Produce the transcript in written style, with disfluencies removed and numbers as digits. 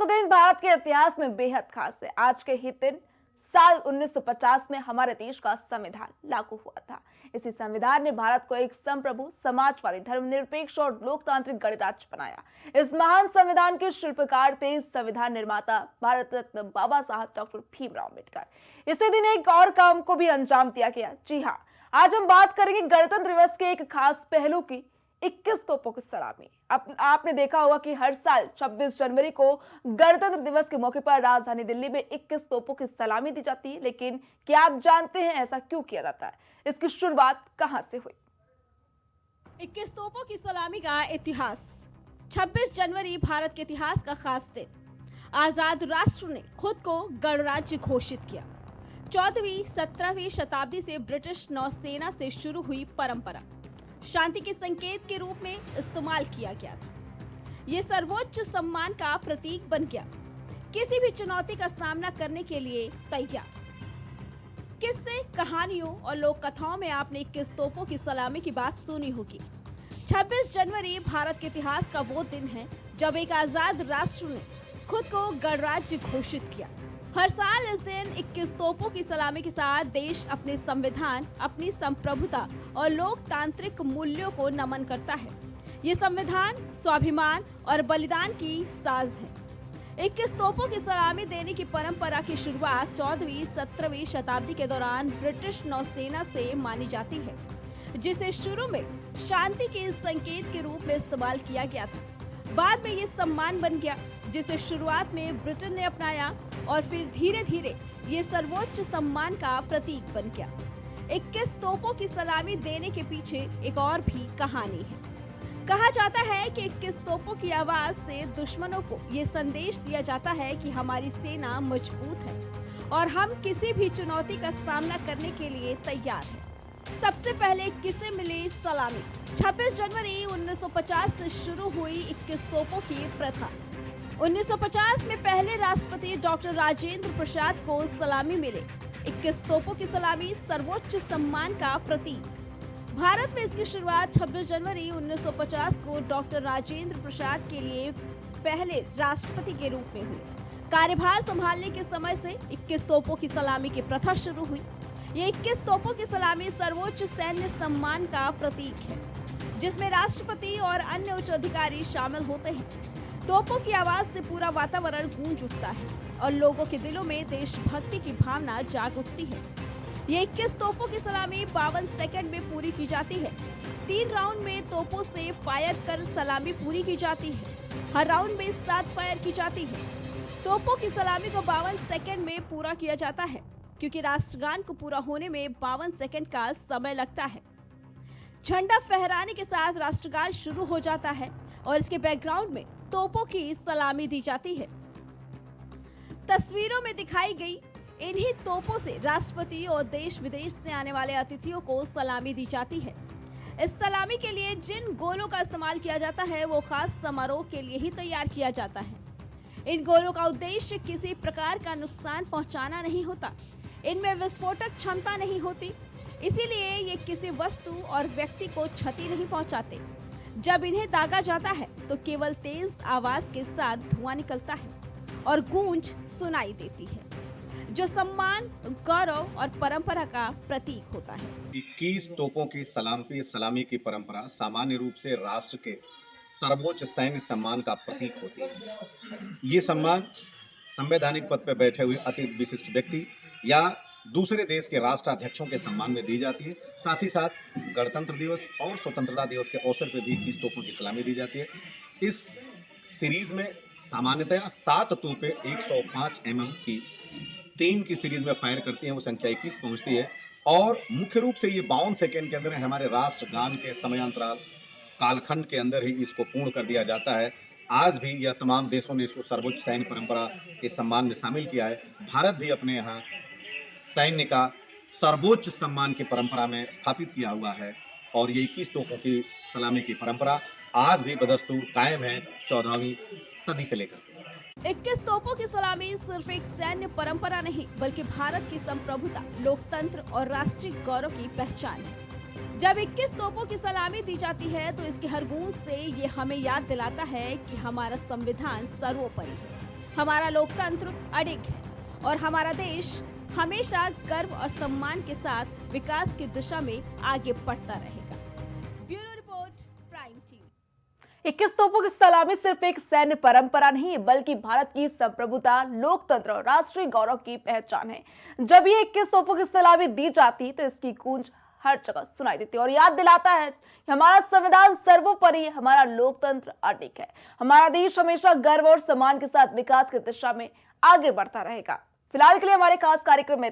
का दिन भारत के इतिहास में बेहद खास है। आज के ही दिन साल 1950 में हमारे देश का संविधान लागू हुआ था। इसी संविधान ने भारत को एक संप्रभु, समाजवादी, धर्मनिरपेक्ष और लोकतांत्रिक गणराज्य बनाया। इस महान संविधान के शिल्पकार थे संविधान निर्माता भारत रत्न बाबा साहब डॉक्टर भीमराव अम्बेडकर। इसी दिन एक और काम को भी अंजाम दिया गया। जी हाँ, आज हम बात करेंगे गणतंत्र दिवस के एक खास पहलू की, 21 तोपों की सलामी। आपने देखा होगा कि हर साल 26 जनवरी को गणतंत्र दिवस के मौके पर राजधानी दिल्ली में 21 तोपों की सलामी दी जाती है। लेकिन क्या आप जानते हैं ऐसा क्यों किया जाता है? इसकी शुरुआत कहां से हुई? 21 तोपों की सलामी का इतिहास। 26 जनवरी भारत के इतिहास का खास दिन। आजाद राष्ट्र ने खुद को गणराज्य घोषित किया। 14वीं 17वीं शताब्दी से ब्रिटिश नौसेना से शुरू हुई परंपरा शांति के संकेत के रूप में इस्तेमाल किया गया था। ये सर्वोच्च सम्मान का प्रतीक बन गया, किसी भी चुनौती का सामना करने के लिए तैयार। किस्से, कहानियों और लोक कथाओं में आपने 21 तोपों की सलामी की बात सुनी होगी। 26 जनवरी भारत के इतिहास का वो दिन है जब एक आजाद राष्ट्र ने खुद को गणराज्य घोषित किया। हर साल इस दिन 21 तोपों की सलामी के साथ देश अपने संविधान, अपनी संप्रभुता और लोकतांत्रिक मूल्यों को नमन करता है। ये संविधान स्वाभिमान और बलिदान की साज है। 21 तोपों की सलामी देने की परंपरा की शुरुआत 14वीं 17वीं शताब्दी के दौरान ब्रिटिश नौसेना से मानी जाती है, जिसे शुरू में शांति के संकेत के रूप में इस्तेमाल किया गया था। बाद में ये सम्मान बन गया, जिसे शुरुआत में ब्रिटेन ने अपनाया और फिर धीरे धीरे ये सर्वोच्च सम्मान का प्रतीक बन गया। 21 तोपों की सलामी देने के पीछे एक और भी कहानी है। कहा जाता है कि 21 तोपों की आवाज से दुश्मनों को ये संदेश दिया जाता है कि हमारी सेना मजबूत है और हम किसी भी चुनौती का सामना करने के लिए तैयार हैं। सबसे पहले किसे मिली सलामी? 26 जनवरी 1950 से शुरू हुई 21 तोपों की प्रथा। 1950 में पहले राष्ट्रपति डॉक्टर राजेंद्र प्रसाद को सलामी मिले। 21 तोपों की सलामी सर्वोच्च सम्मान का प्रतीक। भारत में इसकी शुरुआत 26 जनवरी 1950 को डॉक्टर राजेंद्र प्रसाद के लिए पहले राष्ट्रपति के रूप में हुई। कार्यभार संभालने के समय से 21 तोपों की सलामी की प्रथा शुरू हुई। ये 21 तोपों की सलामी सर्वोच्च सैन्य सम्मान का प्रतीक है, जिसमें राष्ट्रपति और अन्य उच्च अधिकारी शामिल होते हैं। तोपों की आवाज से पूरा वातावरण गूंज उठता है और लोगों के दिलों में देशभक्ति की भावना जाग उठती है। ये 21 तोपों की सलामी 52 सेकंड में पूरी की जाती है। 3 राउंड में तोपों से फायर कर सलामी पूरी की जाती है। हर राउंड में 7 फायर की जाती है। तोपों की सलामी को 52 सेकंड में पूरा किया जाता है, क्योंकि राष्ट्रगान को पूरा होने में 52 सेकंड का समय लगता है। झंडा फहराने के साथ राष्ट्रगान शुरू हो जाता है और इसके बैकग्राउंड में तोपों की सलामी दी जाती है। तस्वीरों में दिखाई गई इन्हीं तोपों से राष्ट्रपति और देश विदेश से आने वाले अतिथियों को सलामी दी जाती है। इस सलामी के लिए जिन गोलों का इस्तेमाल किया जाता है वो खास समारोह के लिए ही तैयार किया जाता है। इन गोलों का उद्देश्य किसी प्रकार का नुकसान पहुंचाना नहीं होता। इनमें विस्फोटक क्षमता नहीं होती, इसीलिए ये किसी वस्तु और व्यक्ति को क्षति नहीं पहुंचाते। जब इन्हें दागा जाता है तो केवल तेज आवाज के साथ धुआं निकलता है और गूंज सुनाई देती है, जो सम्मान, गौरव और परंपरा का प्रतीक होता है। 21 तोपों की सलामी की परंपरा सामान्य रूप से राष्ट्र के सर्वोच्च सैन्य सम्मान का प्रतीक होती है। ये सम्मान संवैधानिक पद पर बैठे हुए अति विशिष्ट व्यक्ति या दूसरे देश के राष्ट्राध्यक्षों के सम्मान में दी जाती है। साथ ही साथ गणतंत्र दिवस और स्वतंत्रता दिवस के अवसर पर भी 21 तोपों की सलामी दी जाती है। इस सीरीज में सामान्यतया 7 तोपें 105 mm की 3 की सीरीज में फायर करती हैं, वो संख्या 21 पहुंचती है। और मुख्य रूप से ये 52 सेकेंड के अंदर हमारे राष्ट्रगान के समयांतराल कालखंड के अंदर ही इसको पूर्ण कर दिया जाता है। आज भी यह तमाम देशों ने इसको सर्वोच्च सैन्य परंपरा के सम्मान में शामिल किया है। भारत भी अपने यहाँ सैन्य का सर्वोच्च सम्मान की परंपरा में स्थापित किया हुआ है और ये 21 तोपों की सलामी की परंपरा आज भी बदस्तूर कायम है 14वीं सदी से लेकर। 21 तोपों की सलामी सिर्फ एक सैन्य परंपरा नहीं, बल्कि भारत की संप्रभुता, लोकतंत्र और राष्ट्रीय गौरव की पहचान है। जब 21 तोपों की सलामी दी जाती है तो इसकी हर गूंज से ये हमें याद दिलाता है कि हमारा संविधान सर्वोपरि है हमारा लोकतंत्र अडिग है और हमारा देश हमेशा गर्व और सम्मान के साथ विकास की दिशा में आगे बढ़ता रहेगा। Bureau report, prime TV. 21 तोपों की सलामी सिर्फ एक सैन्य परंपरा नहीं है, बल्कि भारत की संप्रभुता, लोकतंत्र और राष्ट्रीय गौरव की पहचान है। जब ये 21 तोपों की सलामी दी जाती तो इसकी गूंज हर जगह सुनाई देती और याद दिलाता है कि हमारा संविधान सर्वोपरि है, हमारा लोकतंत्र अडिग है, हमारा देश हमेशा गर्व और सम्मान के साथ विकास की दिशा में आगे बढ़ता रहेगा। फिलहाल के लिए हमारे खास कार्यक्रम में